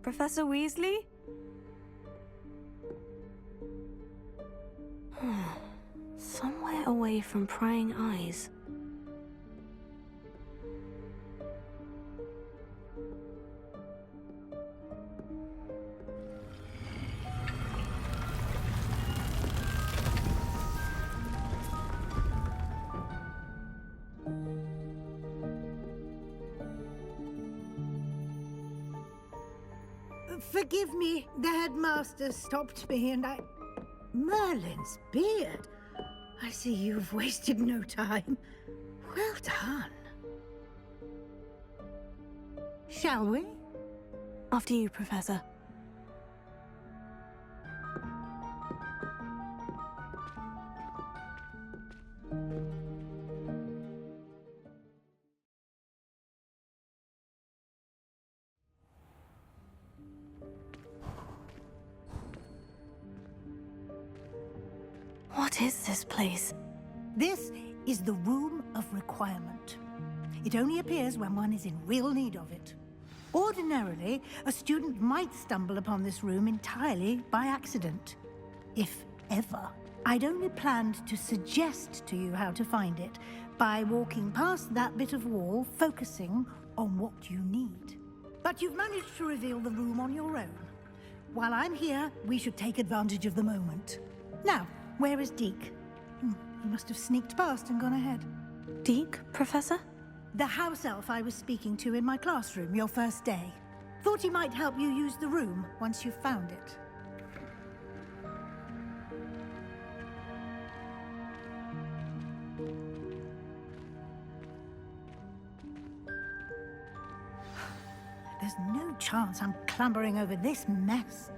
Professor Weasley? Somewhere away from prying eyes. Forgive me, the headmaster stopped me and I... Merlin's beard. I see you've wasted no time. Well done. Shall we? After you, Professor. What is this place? This is the Room of Requirement. It only appears when one is in real need of it. Ordinarily, a student might stumble upon this room entirely by accident. If ever. I'd only planned to suggest to you how to find it by walking past that bit of wall, focusing on what you need. But you've managed to reveal the room on your own. While I'm here, we should take advantage of the moment. Now, where is Deke? He must have sneaked past and gone ahead. Deke, Professor? The house elf I was speaking to in my classroom your first day. Thought he might help you use the room once you've found it. There's no chance I'm clambering over this mess.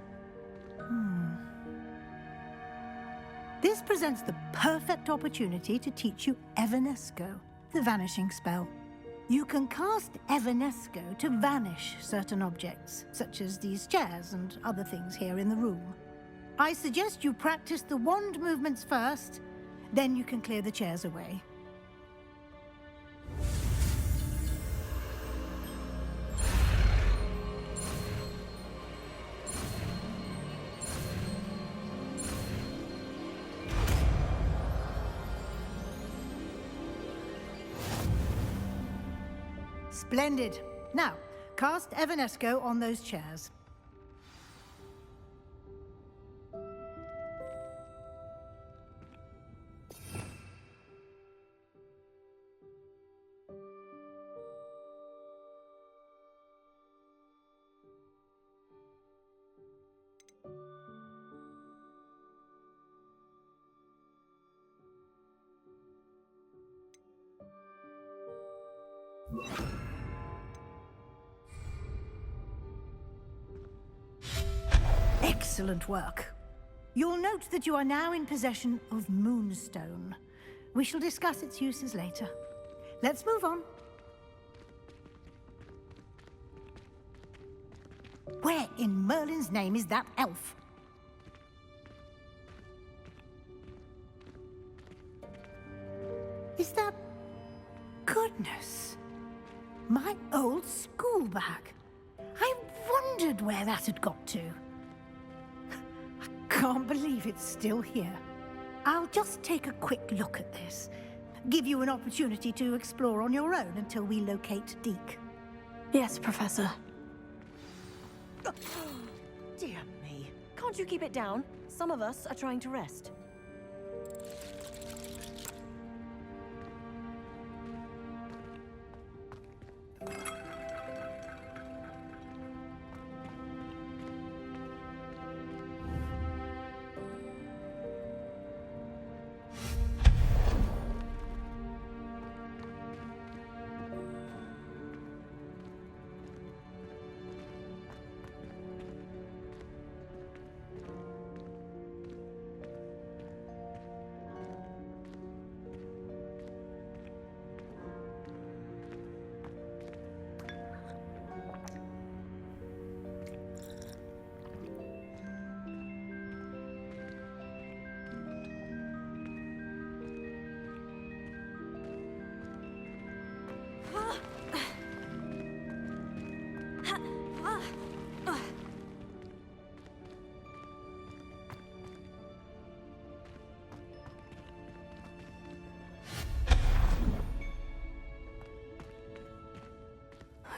This presents the perfect opportunity to teach you Evanesco, the vanishing spell. You can cast Evanesco to vanish certain objects, such as these chairs and other things here in the room. I suggest you practice the wand movements first, then you can clear the chairs away. Splendid. Now, cast Evanesco on those chairs. Excellent work. You'll note that you are now in possession of Moonstone. We shall discuss its uses later. Let's move on. Where in Merlin's name is that elf? Is that... Goodness. My old school bag. I wondered where that had got to. Can't believe it's still here. I'll just take a quick look at this. Give you an opportunity to explore on your own until we locate Deke. Yes, Professor. Dear me. Can't you keep it down? Some of us are trying to rest.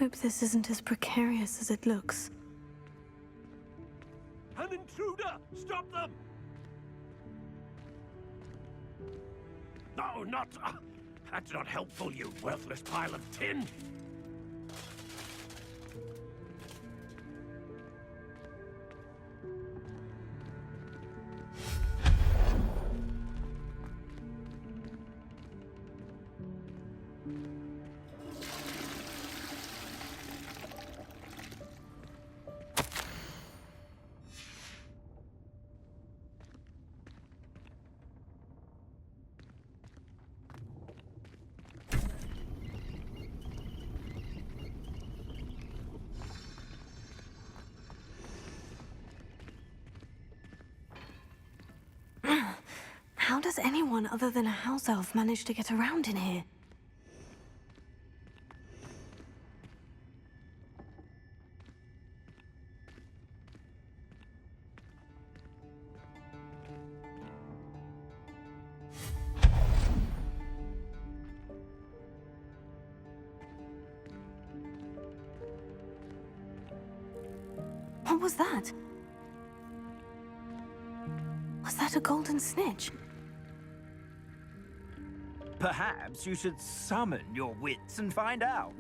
Hope this isn't as precarious as it looks. An intruder! Stop them! No, not... that's not helpful, you worthless pile of tin! How does anyone other than a house elf manage to get around in here? What was that? Was that a golden snitch? Perhaps you should summon your wits and find out.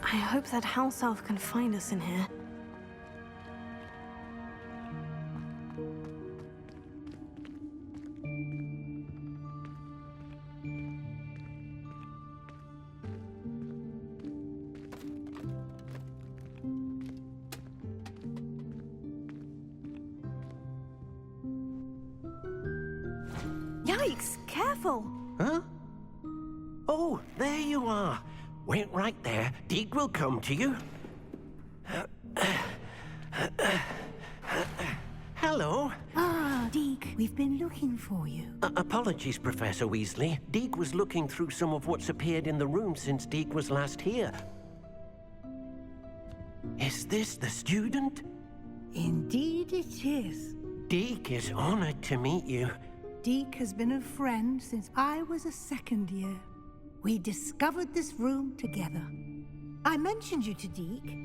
I hope that house elf can find us in here. Yikes! Careful! Huh? Oh, there you are. Wait right there. Deek will come to you. Hello. Ah, Deke, we've been looking for you. Apologies, Professor Weasley. Deek was looking through some of what's appeared in the room since Deek was last here. Is this the student? Indeed it is. Deek is honored to meet you. Deke has been a friend since I was a second year. We discovered this room together. I mentioned you to Deke.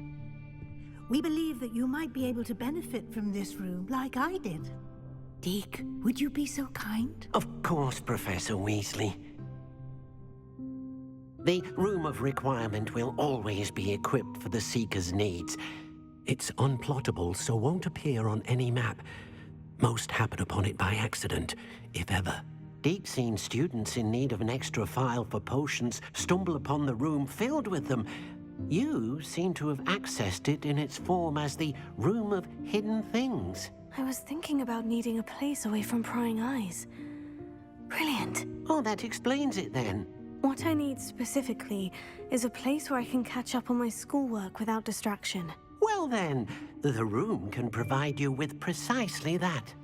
We believe that you might be able to benefit from this room like I did. Deke, would you be so kind? Of course, Professor Weasley. The Room of Requirement will always be equipped for the Seeker's needs. It's unplottable, so won't appear on any map. Most happen upon it by accident, if ever. Deke's seen students in need of an extra file for potions stumble upon the room filled with them. You seem to have accessed it in its form as the Room of Hidden Things. I was thinking about needing a place away from prying eyes. Brilliant. Oh, that explains it then. What I need specifically is a place where I can catch up on my schoolwork without distraction. Well then, the room can provide you with precisely that.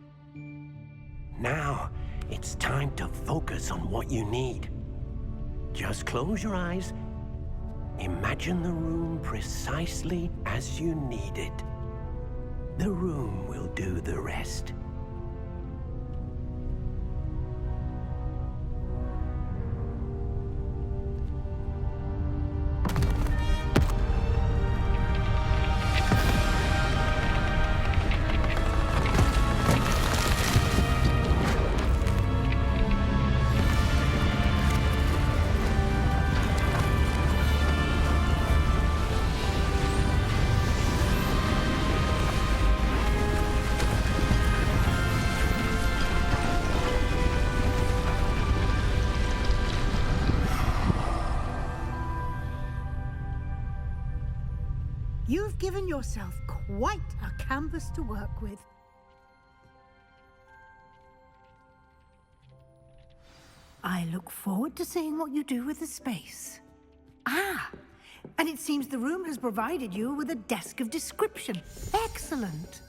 Now, it's time to focus on what you need. Just close your eyes. Imagine the room precisely as you need it. The room will do the rest. You've given yourself quite a canvas to work with. I look forward to seeing what you do with the space. Ah, And it seems the room has provided you with a desk of description. Excellent.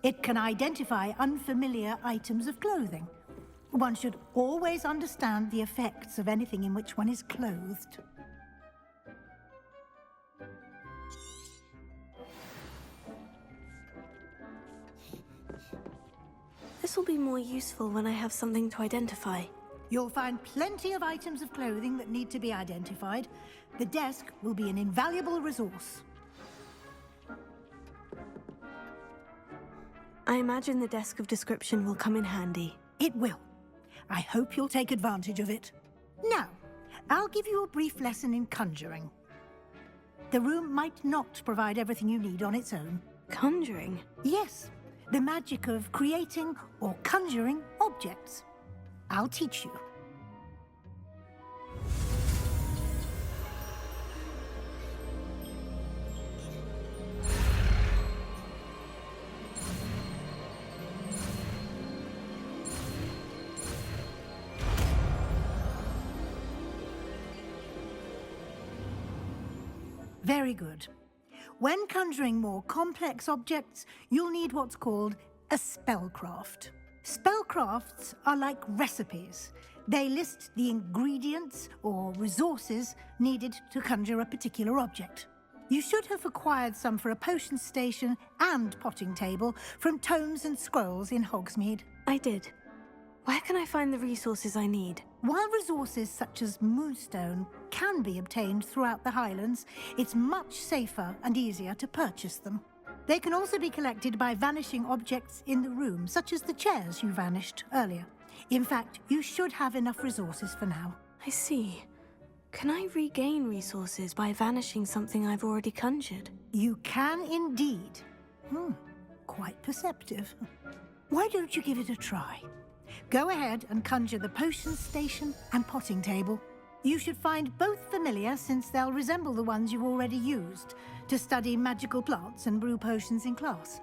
It can identify unfamiliar items of clothing. One should always understand the effects of anything in which one is clothed. This will be more useful when I have something to identify. You'll find plenty of items of clothing that need to be identified. The desk will be an invaluable resource. I imagine the desk of description will come in handy. It will. I hope you'll take advantage of it. Now, I'll give you a brief lesson in conjuring. The room might not provide everything you need on its own. Conjuring? Yes, the magic of creating or conjuring objects. I'll teach you. Very good. When conjuring more complex objects, you'll need what's called a spellcraft. Spellcrafts are like recipes. They list the ingredients or resources needed to conjure a particular object. You should have acquired some for a potion station and potting table from tomes and scrolls in Hogsmeade. I did. Where can I find the resources I need? While resources such as moonstone can be obtained throughout the Highlands, it's much safer and easier to purchase them. They can also be collected by vanishing objects in the room, such as the chairs you vanished earlier. In fact, you should have enough resources for now. I see. Can I regain resources by vanishing something I've already conjured? You can indeed. Quite perceptive. Why don't you give it a try? Go ahead and conjure the potion station and potting table. You should find both familiar, since they'll resemble the ones you've already used to study magical plants and brew potions in class.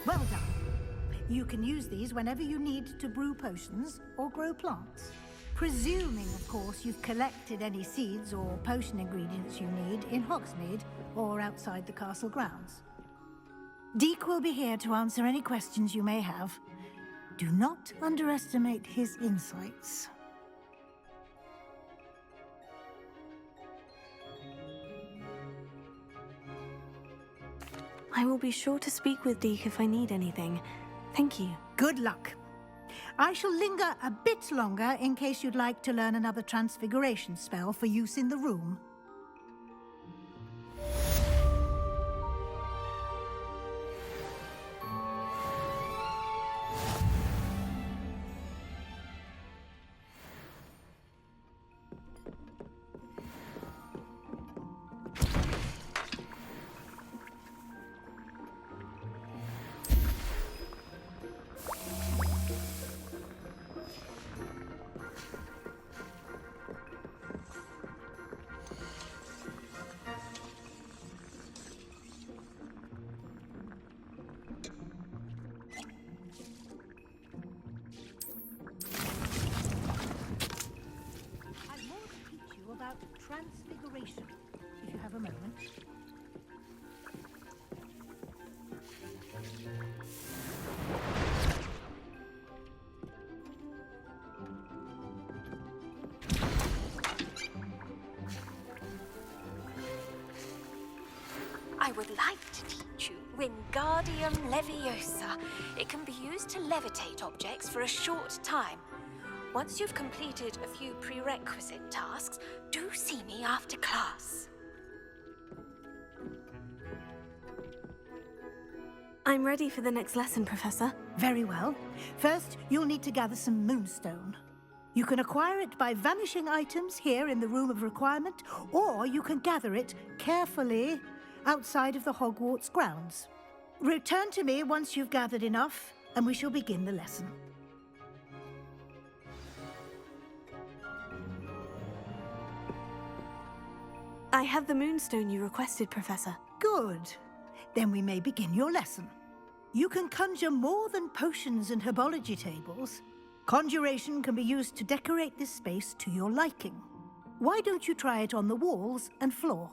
Well done. You can use these whenever you need to brew potions or grow plants. Presuming, of course, you've collected any seeds or potion ingredients you need in Hogsmeade or outside the castle grounds. Deke will be here to answer any questions you may have. Do not underestimate his insights. I will be sure to speak with Deke if I need anything. Thank you. Good luck. I shall linger a bit longer in case you'd like to learn another transfiguration spell for use in the room. About transfiguration, if you have a moment. I would like to teach you Wingardium Leviosa. It can be used to levitate objects for a short time. Once you've completed a few prerequisite tasks, do see me after class. I'm ready for the next lesson, Professor. Very well. First, you'll need to gather some moonstone. You can acquire it by vanishing items here in the Room of Requirement, or you can gather it carefully outside of the Hogwarts grounds. Return to me once you've gathered enough, and we shall begin the lesson. I have the moonstone you requested, Professor. Good. Then we may begin your lesson. You can conjure more than potions and herbology tables. Conjuration can be used to decorate this space to your liking. Why don't you try it on the walls and floor?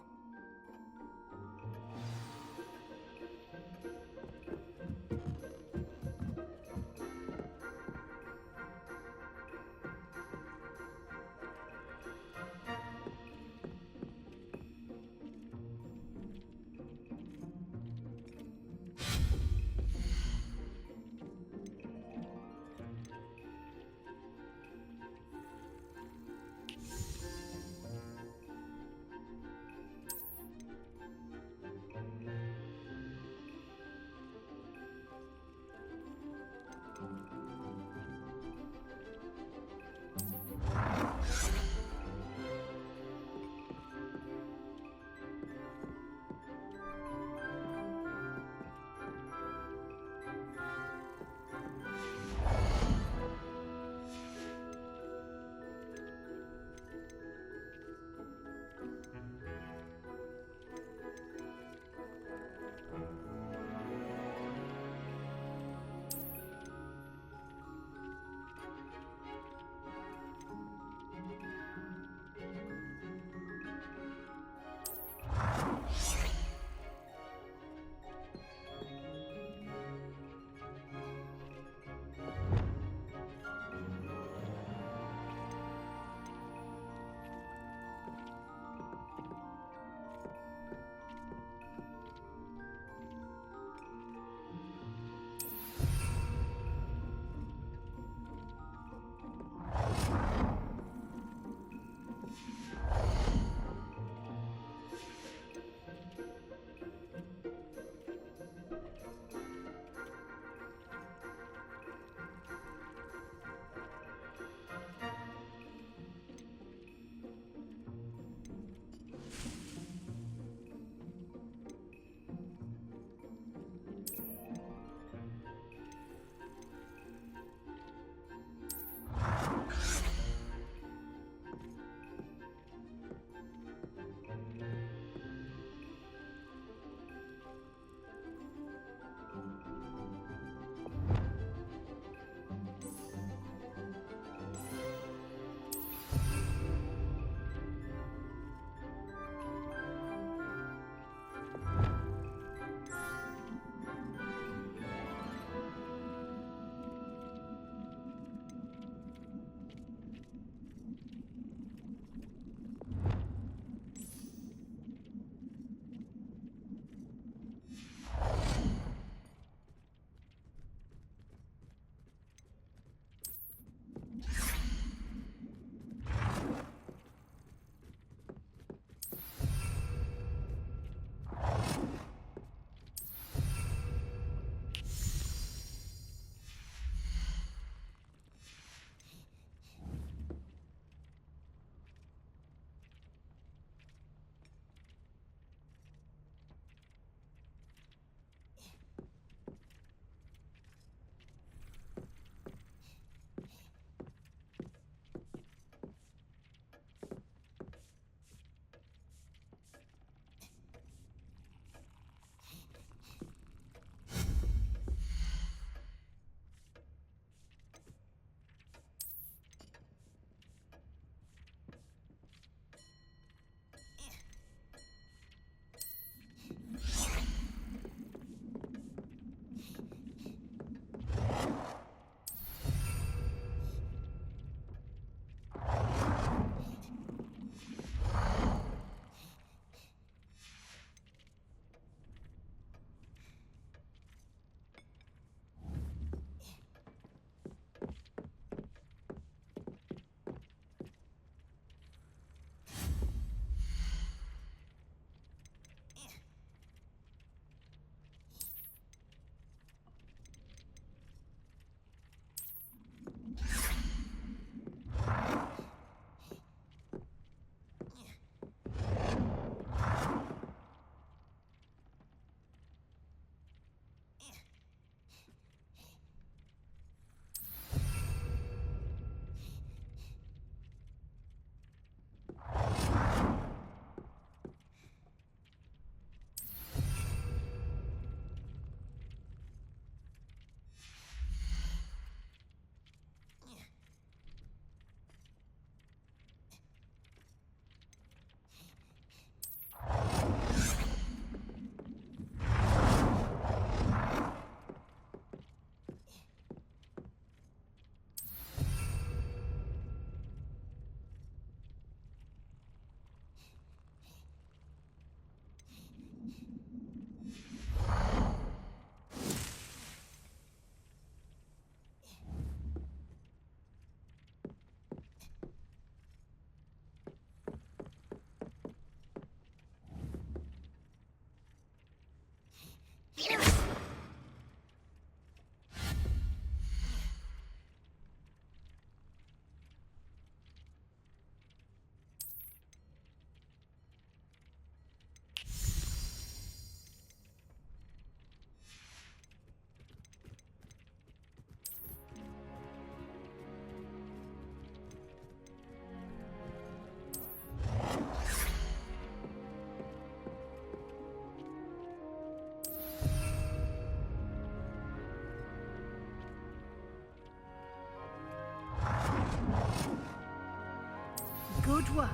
Good work.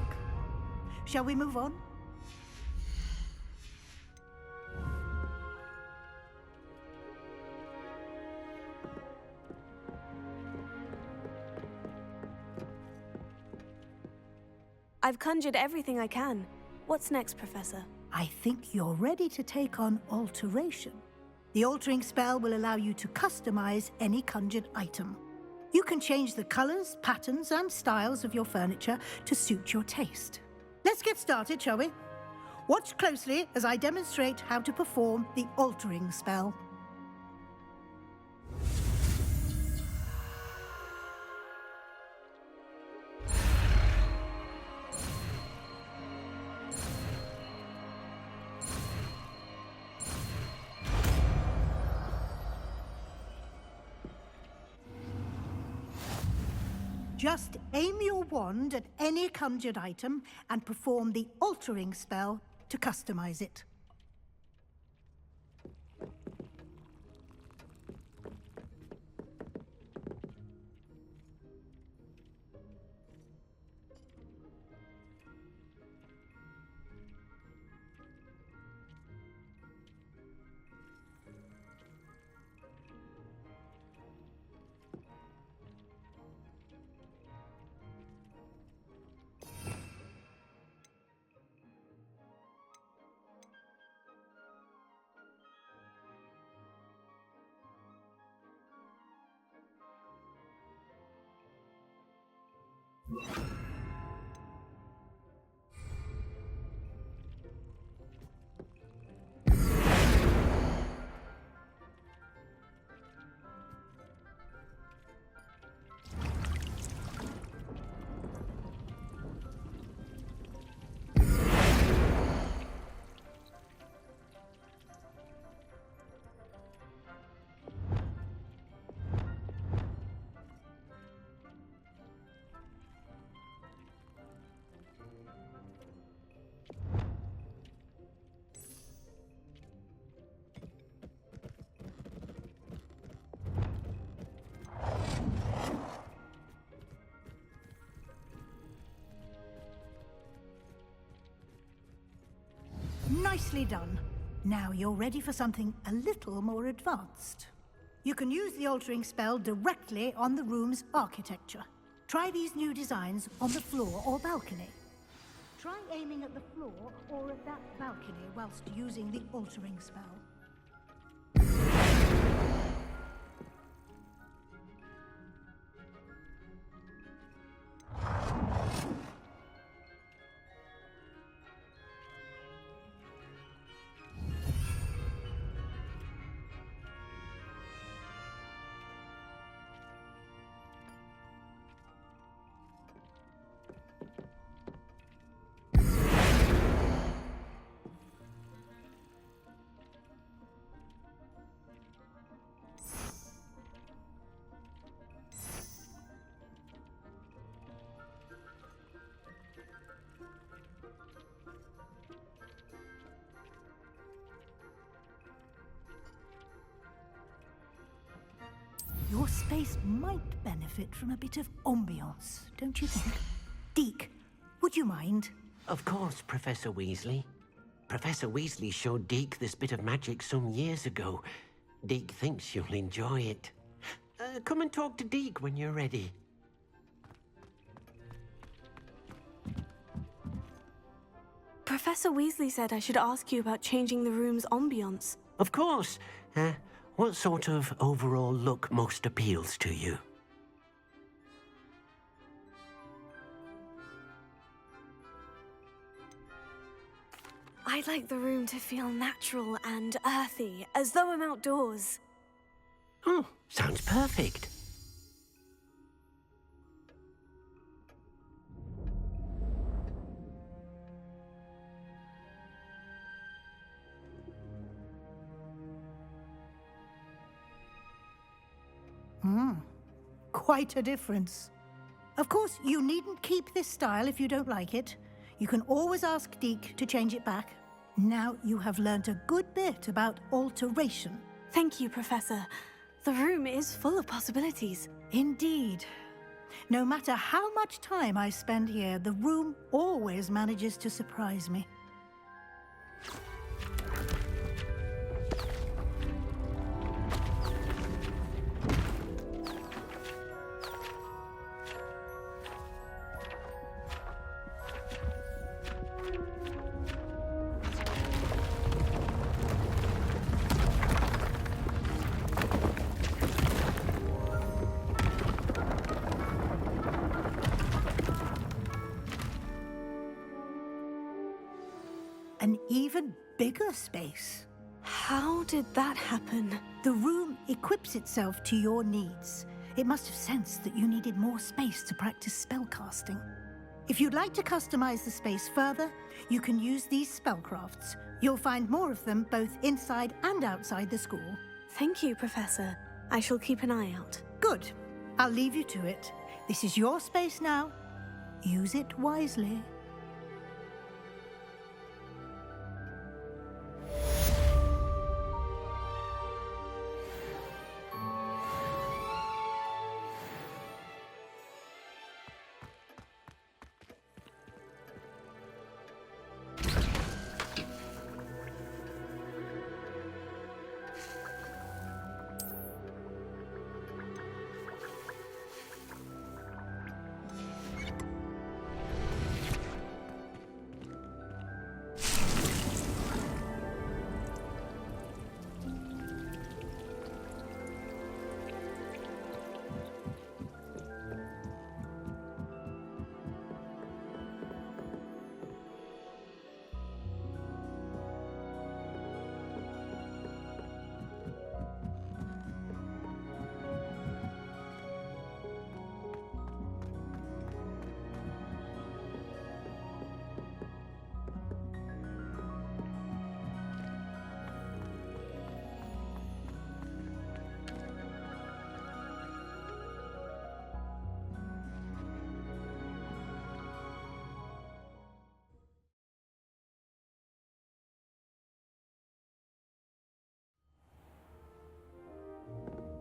Shall we move on? I've conjured everything I can. What's next, Professor? I think you're ready to take on alteration. The altering spell will allow you to customize any conjured item. You can change the colors, patterns, and styles of your furniture to suit your taste. Let's get started, shall we? Watch closely as I demonstrate how to perform the altering spell. Just aim your wand at any conjured item and perform the altering spell to customize it. Nicely done. Now you're ready for something a little more advanced. You can use the altering spell directly on the room's architecture. Try these new designs on the floor or balcony. Try aiming at the floor or at that balcony whilst using the altering spell. Your space might benefit from a bit of ambiance, don't you think? Deke, would you mind? Of course, Professor Weasley. Professor Weasley showed Deke this bit of magic some years ago. Deke thinks you'll enjoy it. Come and talk to Deke when you're ready. Professor Weasley said I should ask you about changing the room's ambiance. Of course. What sort of overall look most appeals to you? I'd like the room to feel natural and earthy, as though I'm outdoors. Oh, sounds perfect. Quite a difference. Of course, you needn't keep this style if you don't like it. You can always ask Deke to change it back. Now you have learnt a good bit about alteration. Thank you, Professor. The room is full of possibilities. Indeed. No matter how much time I spend here, the room always manages to surprise me. An even bigger space. How did that happen? The room equips itself to your needs. It must have sensed that you needed more space to practice spellcasting. If you'd like to customize the space further, you can use these spellcrafts. You'll find more of them both inside and outside the school. Thank you, Professor. I shall keep an eye out. Good. I'll leave you to it. This is your space now. Use it wisely.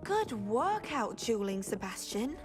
Good work out dueling, Sebastian.